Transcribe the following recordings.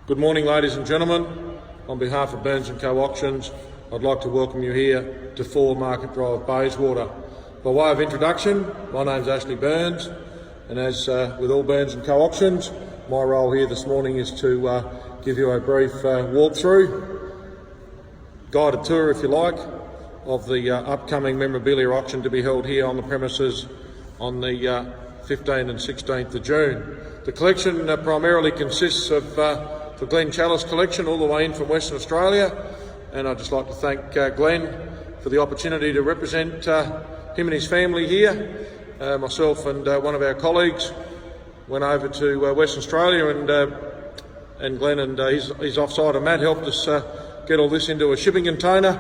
Good morning, ladies and gentlemen. On behalf of Burns & Co Auctions, I'd like to welcome you here to 4 Market Drive, Bayswater. By way of introduction, my name's Ashley Burns, and as with all Burns & Co Auctions, my role here this morning is to give you a brief walkthrough, guided tour if you like, of the upcoming memorabilia auction to be held here on the premises on the 15th and 16th of June. The collection primarily consists of the Glen Chalice collection all the way in from Western Australia, and I'd just like to thank Glenn for the opportunity to represent him and his family here. Myself and one of our colleagues went over to Western Australia, and Glenn and his offsider Matt helped us get all this into a shipping container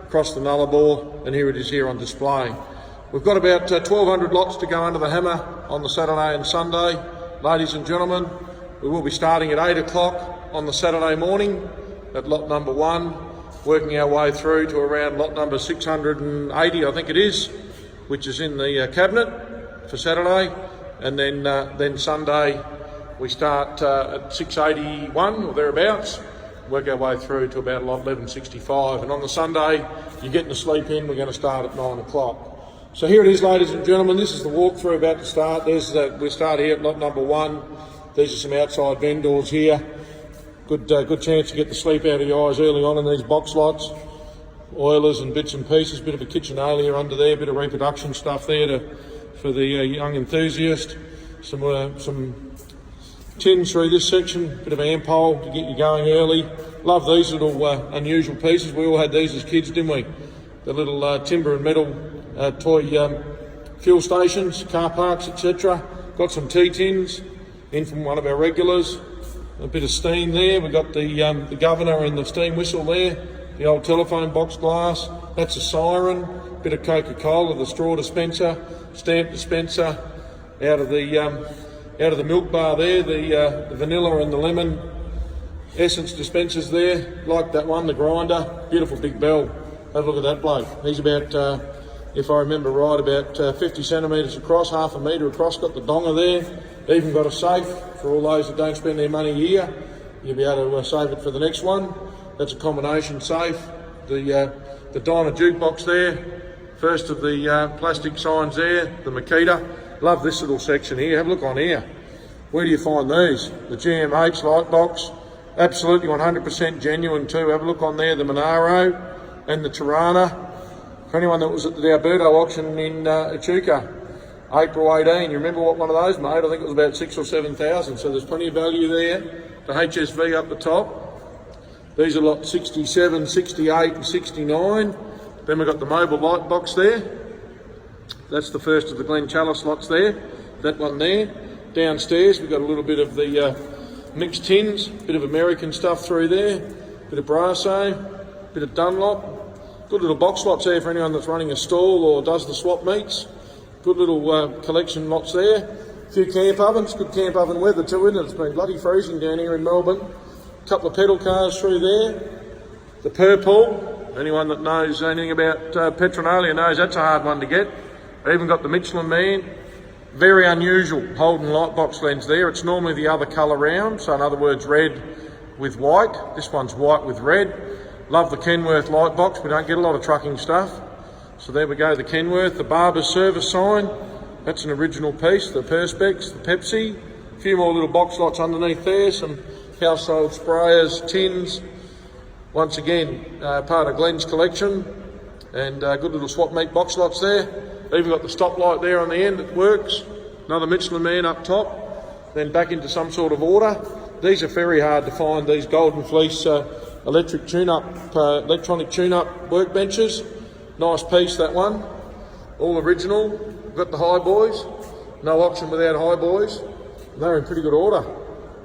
across the Nullarbor, and here it is here on display. We've got about 1,200 lots to go under the hammer on the Saturday and Sunday. Ladies and gentlemen, we will be starting at 8 o'clock on the Saturday morning at lot number 1, working our way through to around lot number 680, I think it is, which is in the cabinet for Saturday, and then Sunday we start at 681 or thereabouts, work our way through to about lot 1165, and on the Sunday you're getting to sleep in. We're going to start at 9 o'clock. So here it is, ladies and gentlemen. This is the walkthrough about to start. We start here at lot number 1. These are some outside vendors here. Good chance to get the sleep out of your eyes early on in these box lots. Oilers and bits and pieces, bit of a kitchenalia under there, bit of reproduction stuff there for the young enthusiast. Some tins through this section, bit of ampole to get you going early. Love these little unusual pieces. We all had these as kids, didn't we? The little timber and metal toy fuel stations, car parks, etc. Got some tea tins in from one of our regulars. A bit of steam there. We've got the governor and the steam whistle there. The old telephone box glass. That's a siren. Bit of Coca-Cola, the straw dispenser, stamp dispenser. Out of the milk bar there, the vanilla and the lemon essence dispensers there. Like that one, the grinder. Beautiful big bell. Have a look at that bloke. He's about, if I remember right, about 50 centimetres across, half a metre across. Got the donger there. Even got a safe for all those that don't spend their money here. You'll be able to save it for the next one. That's a combination safe. The Diner jukebox there. First of the plastic signs there. The Makita. Love this little section here. Have a look on here. Where do you find these? The GMH light box. Absolutely 100% genuine too. Have a look on there. The Monaro and the Tirana. For anyone that was at the Alberto auction in Echuca, April 18, you remember what one of those made? I think it was about 6,000 or 7,000, so there's plenty of value there. The HSV up the top. These are lot 67, 68 and 69. Then we've got the mobile light box there. That's the first of the Glen Chalice lots there. That one there. Downstairs we've got a little bit of the mixed tins, bit of American stuff through there, bit of Brasso, bit of Dunlop. Good little box lots there for anyone that's running a stall or does the swap meets. Good little collection lots there. A few camp ovens, good camp oven weather too, isn't it? It's been bloody freezing down here in Melbourne. A couple of pedal cars through there. The Purple, anyone that knows anything about Petronalia knows that's a hard one to get. I even got the Michelin Man. Very unusual Holden light box lens there. It's normally the other colour round, so in other words red with white. This one's white with red. Love the Kenworth light box. We don't get a lot of trucking stuff. So there we go, the Kenworth, the Barber's service sign. That's an original piece. The Perspex, the Pepsi. A few more little box lots underneath there. Some household sprayers, tins. Once again, part of Glenn's collection. And good little swap meet box lots there. Even got the stoplight there on the end, it works. Another Michelin Man up top. Then back into some sort of order. These are very hard to find, these Golden Fleece electronic tune-up workbenches. Nice piece, that one. All original. We've got the High Boys. No auction without High Boys. They're in pretty good order.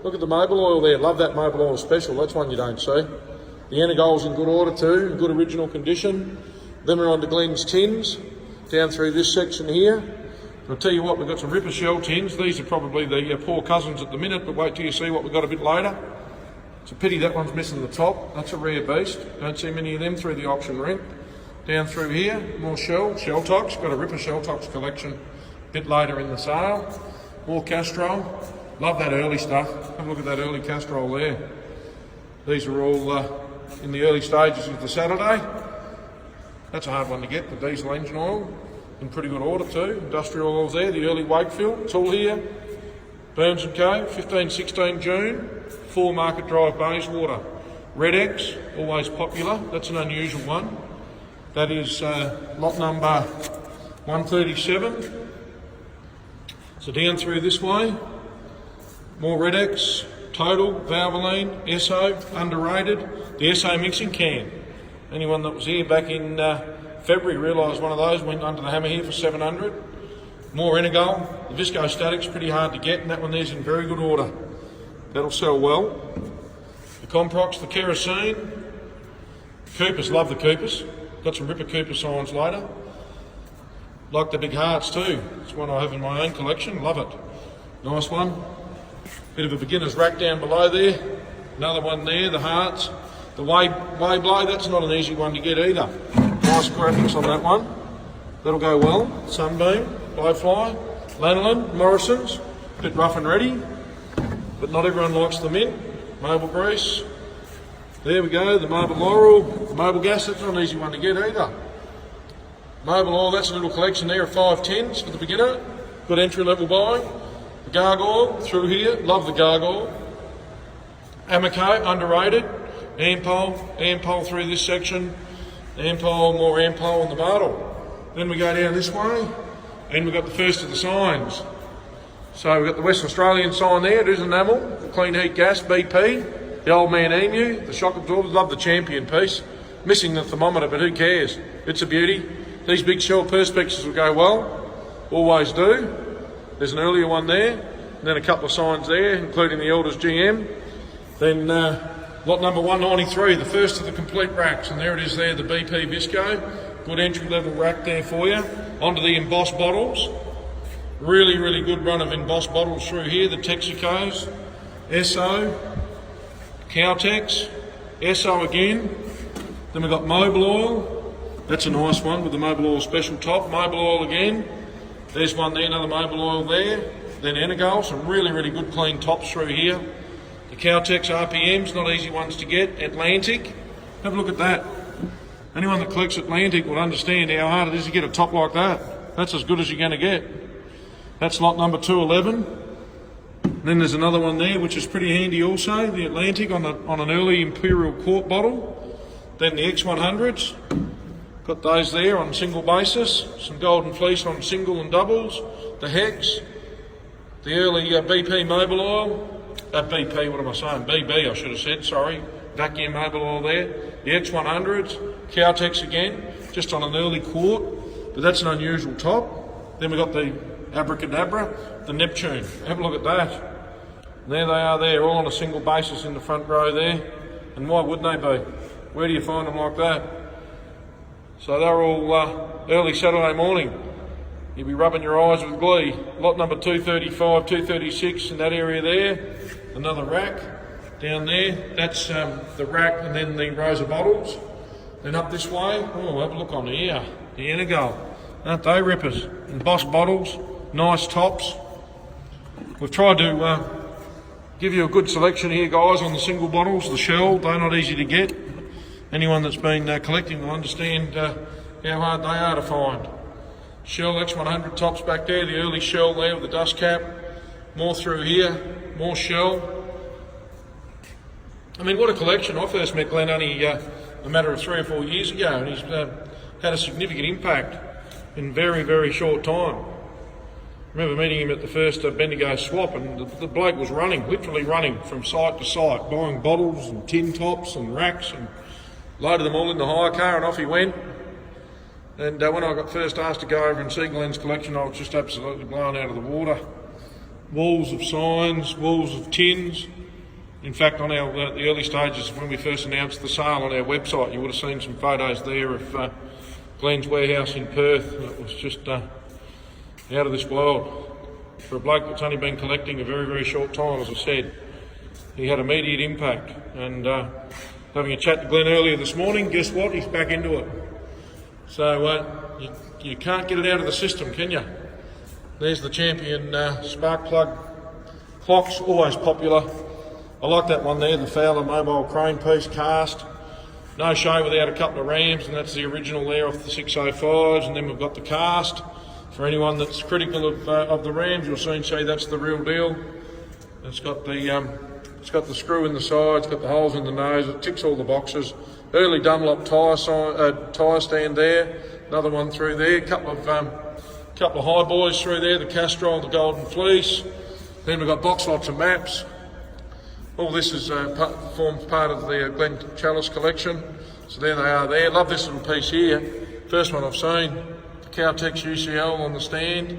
Look at the Mobil Oil there. Love that Mobil Oil Special. That's one you don't see. The Energol's in good order too, in good original condition. Then we're on to Glenn's tins. Down through this section here. I'll tell you what, we've got some Ripper Shell tins. These are probably the poor cousins at the minute, but wait till you see what we've got a bit later. It's a pity that one's missing the top. That's a rare beast. Don't see many of them through the auction ring. Down through here, more shell tox. Got a Ripper shell tox collection a bit later in the sale. More Castrol. Love that early stuff. Have a look at that early Castrol there. These are all in the early stages of the Saturday. That's a hard one to get, the diesel engine oil. In pretty good order too. Industrial oils there, the early Wakefield, it's all here. Burns & Co, 15-16 June, 4 Market Drive, Bayswater. Red X, always popular, that's an unusual one. That is lot number 137. So down through this way, more Red X, Total, Valvoline, Esso, underrated. The Esso mixing can. Anyone that was here back in February realised one of those went under the hammer here for 700. More Energol. The Visco Static's pretty hard to get, and that one there's in very good order. That'll sell well. The Comprox, the Kerosene. Coopers, love the Coopers. Got some Ripper Cooper signs later. Like the big hearts too. It's one I have in my own collection, love it. Nice one. Bit of a beginner's rack down below there. Another one there, the hearts. The way blow, that's not an easy one to get either. Nice graphics on that one. That'll go well. Sunbeam, Blowfly, Lanolin, Morrison's. Bit rough and ready, but not everyone likes them in. Mobile Grease. There we go, the Mobile Laurel. Mobile Gas, that's not an easy one to get either. Mobile Oil, that's a little collection there of 510s for the beginner. Good entry level buying. The Gargoyle through here, love the Gargoyle. Amoco, underrated. Ampole through this section. Ampole, more Ampole on the bottle. Then we go down this way, and we've got the first of the signs. So we've got the Western Australian sign there, it is enamel, the Clean Heat Gas, BP, the Old Man Emu, the shock absorbers, love the Champion piece. Missing the thermometer, but who cares? It's a beauty. These big shell Perspex will go well, always do. There's an earlier one there, and then a couple of signs there, including the Elders GM. Then lot number 193, the first of the complete racks, and there it is there, the BP Visco. Good entry level rack there for you. Onto the embossed bottles. Really, really good run of embossed bottles through here. The Texacos, Esso, Caltex, Esso again. Then we've got Mobile Oil. That's a nice one with the Mobile Oil special top. Mobile Oil again. There's one there, another Mobile Oil there. Then Energol, some really, really good clean tops through here. The Caltex RPMs, not easy ones to get. Atlantic, have a look at that. Anyone that collects Atlantic will understand how hard it is to get a top like that. That's as good as you're going to get. That's lot number 211. Then there's another one there which is pretty handy also, the Atlantic on an early Imperial Quart bottle. Then the X100s, got those there on single basis. Some Golden Fleece on single and doubles. The Hex, the early BP Mobile Oil. BP, what am I saying? BB I should have said, sorry. Vacuum Mobile Oil there. The X100s, Caltex again, just on an early quart, but that's an unusual top. Then we've got the Abracadabra, the Neptune. Have a look at that. And there they are there, all on a single basis in the front row there. And why wouldn't they be? Where do you find them like that? So they're all early Saturday morning. You'll be rubbing your eyes with glee. Lot number 235, 236 in that area there. Another rack down there. That's the rack and then the rows of bottles. Then up this way, oh, have a look on here. The Energol. Aren't they rippers? Embossed bottles, nice tops. We've tried to give you a good selection here, guys, on the single bottles, the Shell. They're not easy to get. Anyone that's been collecting will understand how hard they are to find. Shell X100 tops back there, the early Shell there with the dust cap. More through here, more Shell. I mean, what a collection. I first met Glenn only a matter of 3 or 4 years ago, and he's had a significant impact in very, very short time. I remember meeting him at the first Bendigo swap, and the bloke was running, literally running from site to site, buying bottles and tin tops and racks, and loaded them all in the hire car, and off he went. And when I got first asked to go over and see Glenn's collection, I was just absolutely blown out of the water. Walls of signs, walls of tins. In fact, on our the early stages when we first announced the sale on our website, you would have seen some photos there of Glenn's warehouse in Perth. It was just out of this world. For a bloke that's only been collecting a very, very short time, as I said, he had immediate impact. And having a chat to Glenn earlier this morning, guess what? He's back into it. So you can't get it out of the system, can you? There's the Champion spark plug clocks, always popular. I like that one there, the Fowler mobile crane piece cast. No show without a couple of rams, and that's the original there off the 605s, and then we've got the cast. For anyone that's critical of the rams, you'll soon see that's the real deal. It's got the screw in the side, it's got the holes in the nose, it ticks all the boxes. Early Dunlop tyre stand there, another one through there, couple of high boys through there, the Castrol, the Golden Fleece. Then we've got box lots of maps. All this forms part of the Glen Chalice collection. So there they are there. Love this little piece here. First one I've seen. The Caltex UCL on the stand.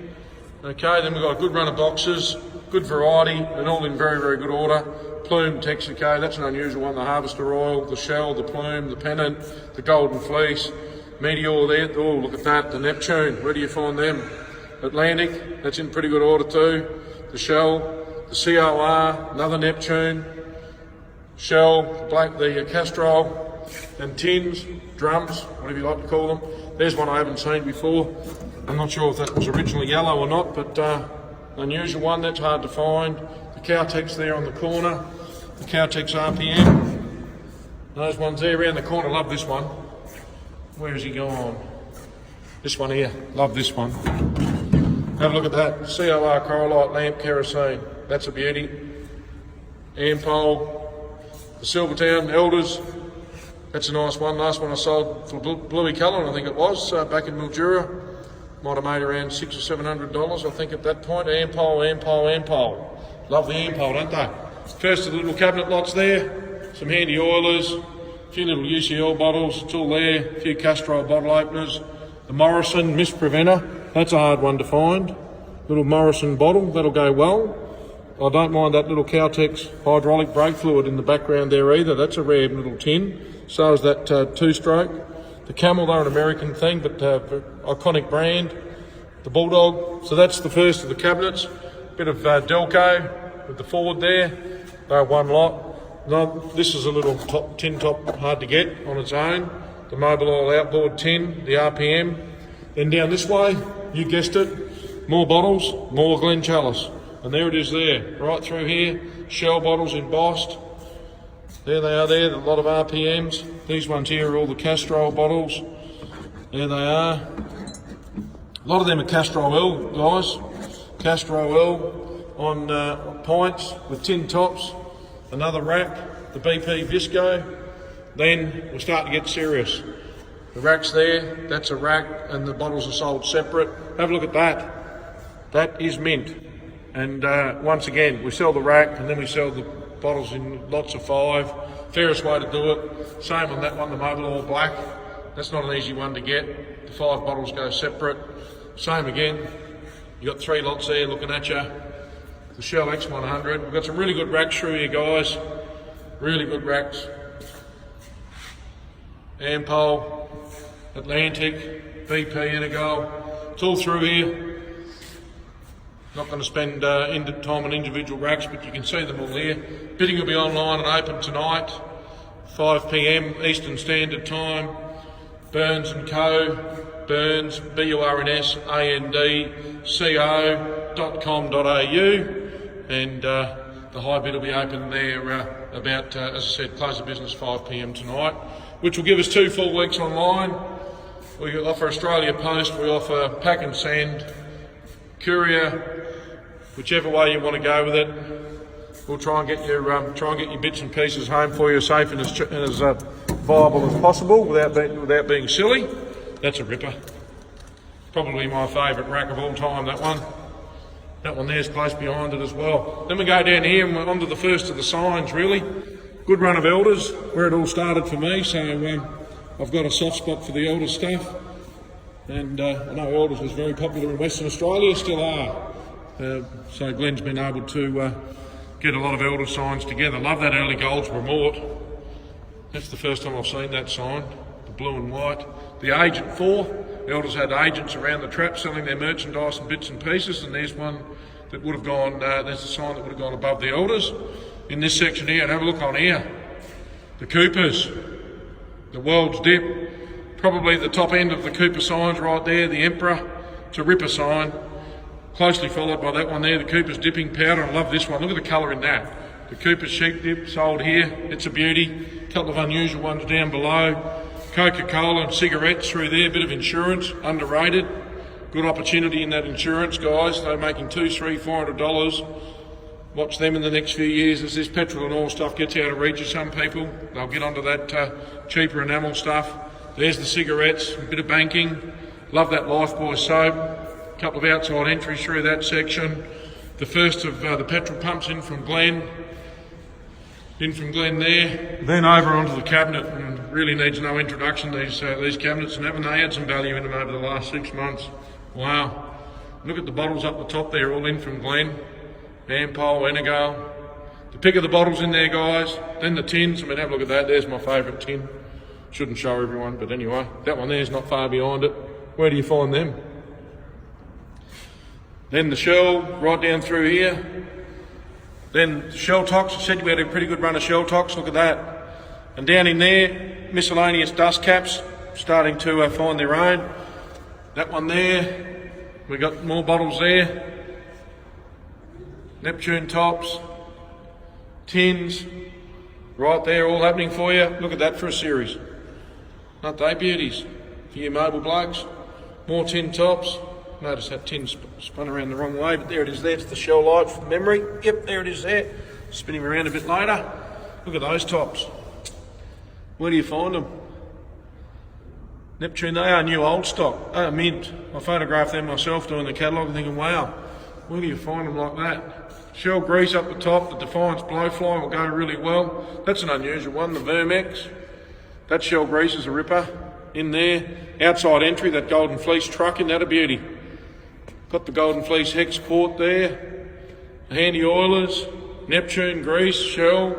Okay, then we've got a good run of boxes, good variety, and all in very, very good order. Plume Texaco, that's an unusual one. The Harvester Royal, the Shell, the Plume, the Pennant, the Golden Fleece. Meteor there. Oh, look at that. The Neptune. Where do you find them? Atlantic, that's in pretty good order too. The Shell. The COR, another Neptune, Shell, the Castrol, and tins, drums, whatever you like to call them. There's one I haven't seen before. I'm not sure if that was originally yellow or not, but unusual one, that's hard to find. The Caltex there on the corner, the Caltex RPM. Those ones there around the corner, love this one. Where has he gone? This one here, love this one. Have a look at that, COR Coralite Lamp Kerosene. That's a beauty. Ampole, the Silvertown Elders. That's a nice one. Last one I sold for Bluey Cullen, I think it was, back in Mildura. Might have made around $600 or $700, I think, at that point. Ampole. Love the Ampole, don't they? First of the little cabinet lots there. Some handy oilers, a few little UCL bottles, it's all there. A few Castrol bottle openers. The Morrison Mist Preventer. That's a hard one to find. Little Morrison bottle, that'll go well. I don't mind that little Caltex hydraulic brake fluid in the background there either. That's a rare little tin. So is that two-stroke. The Camel, they're an American thing, but iconic brand. The Bulldog. So that's the first of the cabinets. Bit of Delco with the Ford there. They're one lot. No, this is a little tin top, hard to get on its own. The Mobile Oil outboard tin, the RPM. Then down this way, you guessed it, more bottles, more Glen Chalice. And there it is there, right through here, Shell bottles embossed. There they are there, a lot of RPMs. These ones here are all the Castrol bottles. There they are. A lot of them are Castrol L, guys. Castrol L on pints with tin tops. Another rack, the BP Visco. Then we'll start to get serious. The rack's there, that's a rack, and the bottles are sold separate. Have a look at that. That is mint. And once again, we sell the rack and then we sell the bottles in lots of 5. Fairest way to do it. Same on that one, the Mobile Oil Black. That's not an easy one to get. The 5 bottles go separate. Same again. You got 3 lots there looking at you. The Shell X100. We've got some really good racks through here, guys. Really good racks. Ampole, Atlantic, BP Energo. It's all through here. Not going to spend time on individual racks, but you can see them all here. Bidding will be online and open tonight, 5 p.m. Eastern Standard Time. Burns & Co. Burns, burnsandco.com.au, and the high bid will be open there about, as I said, close of business 5 p.m. tonight, which will give us 2 full weeks online. We offer Australia Post, we offer pack and send, courier, whichever way you want to go with it. We'll try and get your bits and pieces home for you safe and as viable as possible without being silly. That's a ripper. Probably my favourite rack of all time, that one. That one there's close behind it as well. Then we go down here and we're onto the first of the signs, really. Good run of Elders, where it all started for me, so I've got a soft spot for the Elders stuff. And I know Elders was very popular in Western Australia, still are. So Glen's been able to get a lot of Elders signs together. Love that early Goldsboro Mort. That's the first time I've seen that sign, the blue and white. The Agent 4, Elders had agents around the trap selling their merchandise and bits and pieces, and there's one that would have gone, there's a sign that would have gone above the Elders. In this section here, and have a look on here. The Coopers, the World's Dip, probably the top end of the Cooper signs right there, the Emperor, it's a ripper sign. Closely followed by that one there, the Cooper's Dipping Powder. I love this one, look at the colour in that. The Cooper's sheep dip sold here. It's a beauty. A couple of unusual ones down below. Coca-Cola and cigarettes through there. Bit of insurance, underrated. Good opportunity in that insurance, guys. They're making $200, $300, $400. Watch them in the next few years as this petrol and oil stuff gets out of reach of some people. They'll get onto that cheaper enamel stuff. There's the cigarettes, a bit of banking. Love that Lifebuoy soap. A couple of outside entries through that section. The first of the petrol pumps in from Glen there. Then over onto the cabinet, and really needs no introduction, these cabinets, and haven't they had some value in them over the last 6 months? Wow. Look at the bottles up the top there, all in from Glen. Ampol, Enegal. The pick of the bottles in there, guys. Then the tins. I mean, have a look at that. There's my favourite tin. Shouldn't show everyone, but anyway, that one there's not far behind it. Where do you find them? Then the Shell, right down through here. Then the Shell Tox. I said we had a pretty good run of Shell Tox. Look at that. And down in there, miscellaneous dust caps, starting to find their own. That one there. We got more bottles there. Neptune tops, tins, right there, all happening for you. Look at that for a series. Aren't they beauties? For you mobile blokes. More tin tops. Notice that tin spun around the wrong way, but there it is there. It's the Shell light from memory. Yep, there it is there. Spinning around a bit later. Look at those tops. Where do you find them? Neptune, they are new old stock. They are mint. I photographed them myself doing the catalogue thinking, wow, where do you find them like that? Shell grease up the top, the Defiance Blowfly will go really well. That's an unusual one, the Vermex. That Shell grease is a ripper in there. Outside entry, that Golden Fleece truck in that a beauty. Got the Golden Fleece hex port there. The Handy Oilers, Neptune grease, Shell,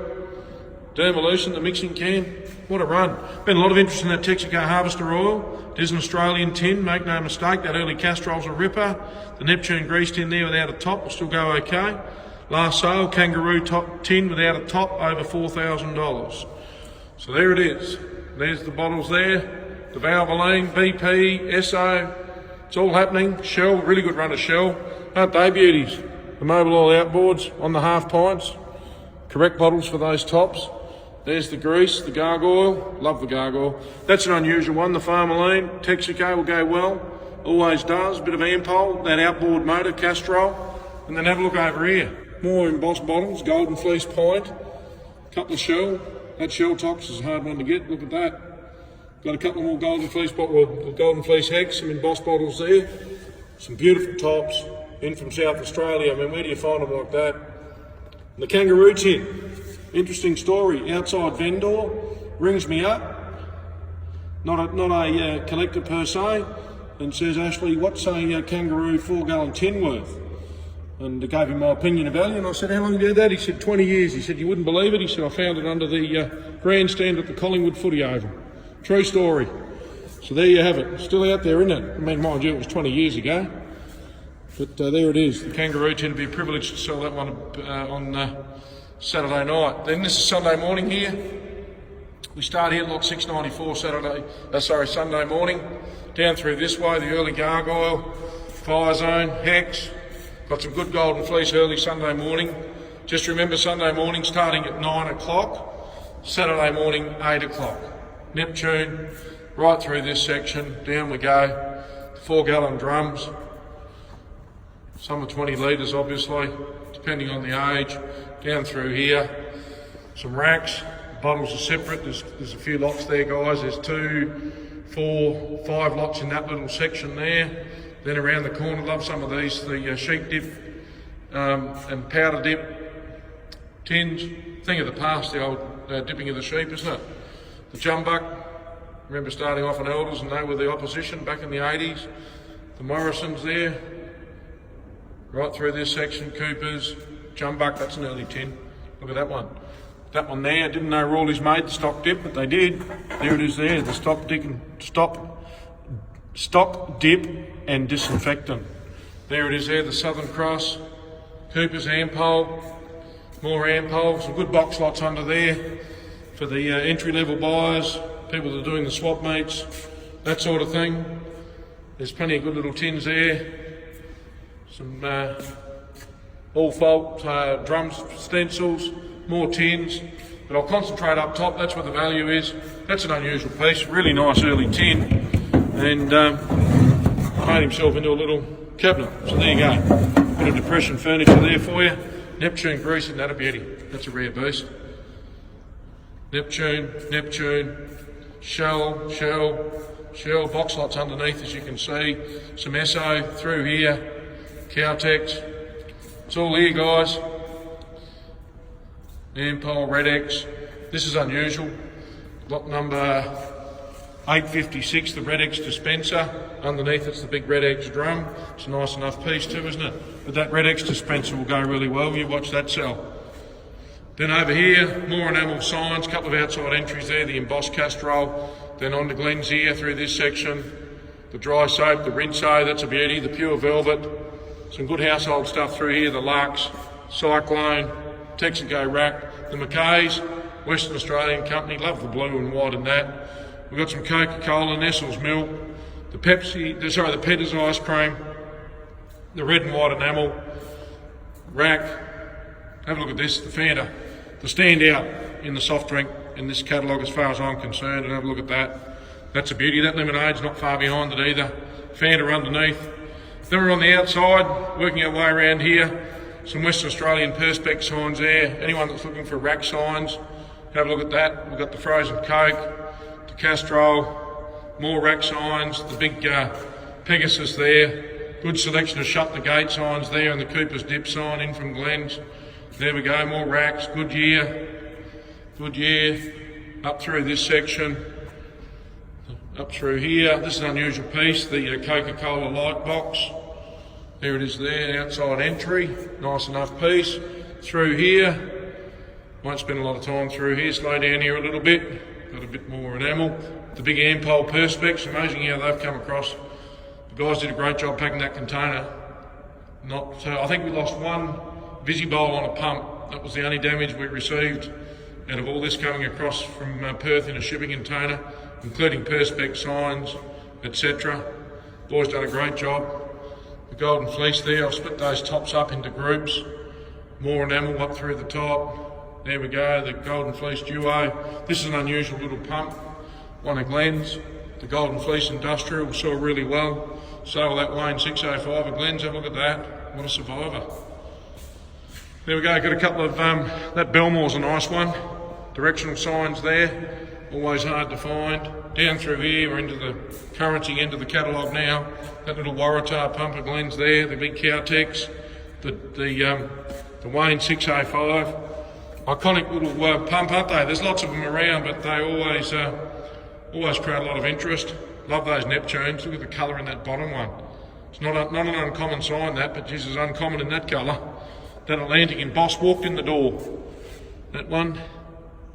Dermalucent, the mixing can. What a run. Been a lot of interest in that Texaco Harvester oil. It is an Australian tin, make no mistake. That early Castrol's a ripper. The Neptune grease tin there without a top will still go okay. Last sale, Kangaroo top tin without a top, over $4,000. So there it is. There's the bottles there. The Valvoline, BP, SO. It's all happening. Shell, really good run of Shell. Aren't they beauties? The mobile oil outboards on the half pints. Correct bottles for those tops. There's the grease, the gargoyle. Love the gargoyle. That's an unusual one. The Farmaline, Texaco will go well. Always does. Bit of Ampol, that outboard motor, Castrol. And then have a look over here. More embossed bottles, Golden Fleece pint. Couple of Shell. That Shell Tox is a hard one to get. Look at that. Got a couple more Golden Fleece bottles, Golden Fleece hex, some embossed bottles there. Some beautiful tops in from South Australia. I mean, where do you find them like that? And the Kangaroo tin. Interesting story. Outside vendor rings me up, not a collector per se, and says, Ashley, what's a Kangaroo 4-gallon tin worth? And I gave him my opinion of value, and I said, how long have you had that? He said, 20 years. He said, you wouldn't believe it. He said, I found it under the grandstand at the Collingwood Footy Oval. True story. So there you have it. Still out there, isn't it? I mean, mind you, it was 20 years ago. But there it is. The Kangaroo tin. It'd be a privilege to sell that one on Saturday night. Then this is Sunday morning here. We start here at lot 694 Sunday morning. Down through this way, the early Gargoyle, Fire Zone, Hex. Got some good Golden Fleece early Sunday morning. Just remember Sunday morning starting at 9 o'clock, Saturday morning 8 o'clock. Neptune, right through this section, down we go. The 4-gallon drums. Some are 20 litres obviously, depending on the age. Down through here, some racks. Bottles are separate. There's a few lots there, guys. There's 2, 4, 5 lots in that little section there. Then around the corner, love some of these, the sheep dip and powder dip tins. Thing of the past, the old dipping of the sheep, isn't it? The jumbuck, remember starting off on Elders and they were the opposition back in the 80s. The Morrisons there, right through this section, Coopers, jumbuck, that's an early tin. Look at that one. That one there, I didn't know Rawley's made the stock dip, but they did. There it is there, the stock dip and disinfectant. There it is there, the Southern Cross, Cooper's Ampol, more Ampol, some good box lots under there for the entry-level buyers, people that are doing the swap meets, that sort of thing. There's plenty of good little tins there. Some all fault drums, stencils, more tins, but I'll concentrate up top, that's where the value is. That's an unusual piece, really nice early tin, and made himself into a little cabinet. So there you go, bit of depression furniture there for you. Neptune greasing, that a beauty, that's a rare beast. Neptune, shell, box lights underneath as you can see, some Esso through here, Cowtex, it's all here guys. Ampole, Red X, this is unusual, lot number 856, the Red X dispenser, underneath it's the big Red X drum, it's a nice enough piece too, isn't it? But that Red X dispenser will go really well, you watch that sell. Then over here, more enamel signs, a couple of outside entries there, the embossed Castrol, then on to Glenn's here through this section, the dry soap, the Rinso, that's a beauty, the pure velvet, some good household stuff through here, the Lux, Cyclone, Texaco rack, the McKay's, Western Australian company, love the blue and white in that. We've got some Coca-Cola, Nestle's milk, the Petter's ice cream, the red and white enamel, rack. Have a look at this, the Fanta, the standout in the soft drink in this catalogue as far as I'm concerned, and have a look at that. That's a beauty, that lemonade's not far behind it either. Fanta underneath. Then we're on the outside, working our way around here. Some Western Australian Perspex signs there. Anyone that's looking for rack signs, have a look at that. We've got the frozen Coke, the Castrol, more rack signs, the big Pegasus there. Good selection of Shut the Gate signs there, and the Cooper's Dip sign in from Glenn's. There we go, more racks, Goodyear, up through this section, up through here. This is an unusual piece, the Coca-Cola light box. There it is there, outside entry, nice enough piece. Through here, won't spend a lot of time through here, slow down here a little bit, got a bit more enamel. The big Ampole Perspex, amazing how they've come across. The guys did a great job packing that container. I think we lost one Visibowl on a pump. That was the only damage we received out of all this coming across from Perth in a shipping container, including Perspex signs, etc. Boys done a great job. The golden fleece there, I've split those tops up into groups. More enamel up through the top. There we go, the golden fleece duo. This is an unusual little pump, one of Glenn's. The golden fleece industrial saw really well. So will that Wayne 605 of Glenn's, have a look at that. What a survivor. There we go, got a couple of, that Belmore's a nice one. Directional signs there, always hard to find. Down through here, we're into the currency end of the catalogue now. That little Waratah pump of Glenn's there, the big Cowtex, the Wayne 605. Iconic little pump, aren't they? There's lots of them around, but they always create a lot of interest. Love those Neptunes, look at the colour in that bottom one. It's not an uncommon sign that, but Jesus, uncommon in that colour. That Atlantic embossed walked in the door. That one.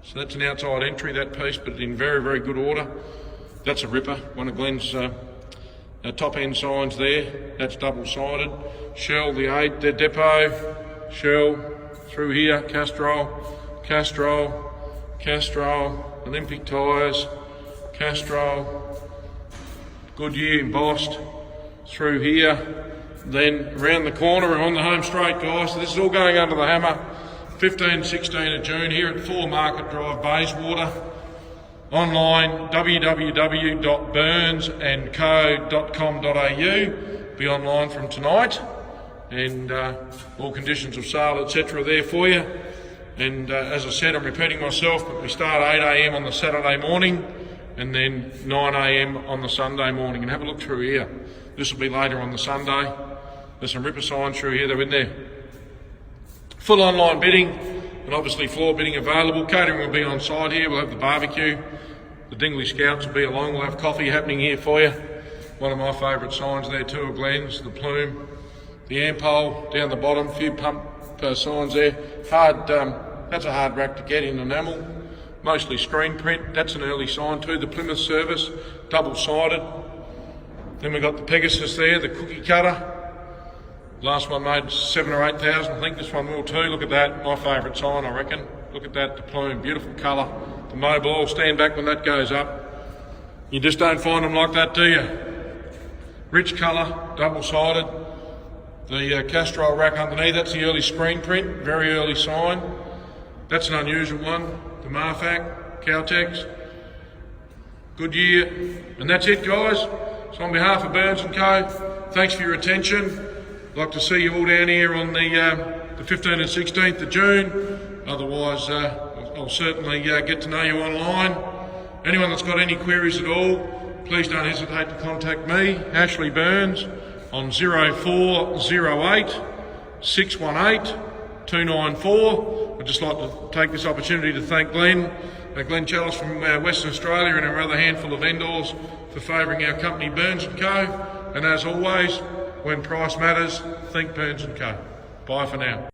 So that's an outside entry, that piece, but in very, very good order. That's a ripper. One of Glenn's top end signs there. That's double-sided. Shell, the depot. Shell, through here, Castrol, Olympic tyres, Castrol, Goodyear embossed, through here. Then around the corner, we're on the home straight, guys. So this is all going under the hammer. 15, 16 of June here at 4 Market Drive, Bayswater. Online, www.burnsandco.com.au. Be online from tonight. And all conditions of sale, etc. are there for you. And as I said, I'm repeating myself, but we start 8 a.m. on the Saturday morning and then 9 a.m. on the Sunday morning. And have a look through here. This will be later on the Sunday. There's some ripper signs through here, they're in there. Full online bidding and obviously floor bidding available. Catering will be on site here. We'll have the barbecue. The Dingley Scouts will be along. We'll have coffee happening here for you. One of my favourite signs there too of Glenn's, the plume. The Ampole down the bottom, few pump signs there. That's a hard rack to get in enamel. Mostly screen print. That's an early sign too. The Plymouth service, double-sided. Then we've got the Pegasus there, the cookie cutter. Last one made 7,000 or 8,000. I think this one will too. Look at that, my favourite sign, I reckon. Look at that, the plume, beautiful colour. The mobile, stand back when that goes up. You just don't find them like that, do you? Rich colour, double-sided. The Castrol rack underneath, that's the early screen print, very early sign. That's an unusual one. The Marfac, Caltex, Goodyear, and that's it, guys. So on behalf of Burns & Co, thanks for your attention. I'd like to see you all down here on the 15th and 16th of June. Otherwise, I'll certainly get to know you online. Anyone that's got any queries at all, please don't hesitate to contact me, Ashley Burns, on 0408 618 294. I'd just like to take this opportunity to thank Glenn Challis from Western Australia and our other handful of vendors for favouring our company Burns & Co. And as always, when price matters, think Burns & Co. Bye for now.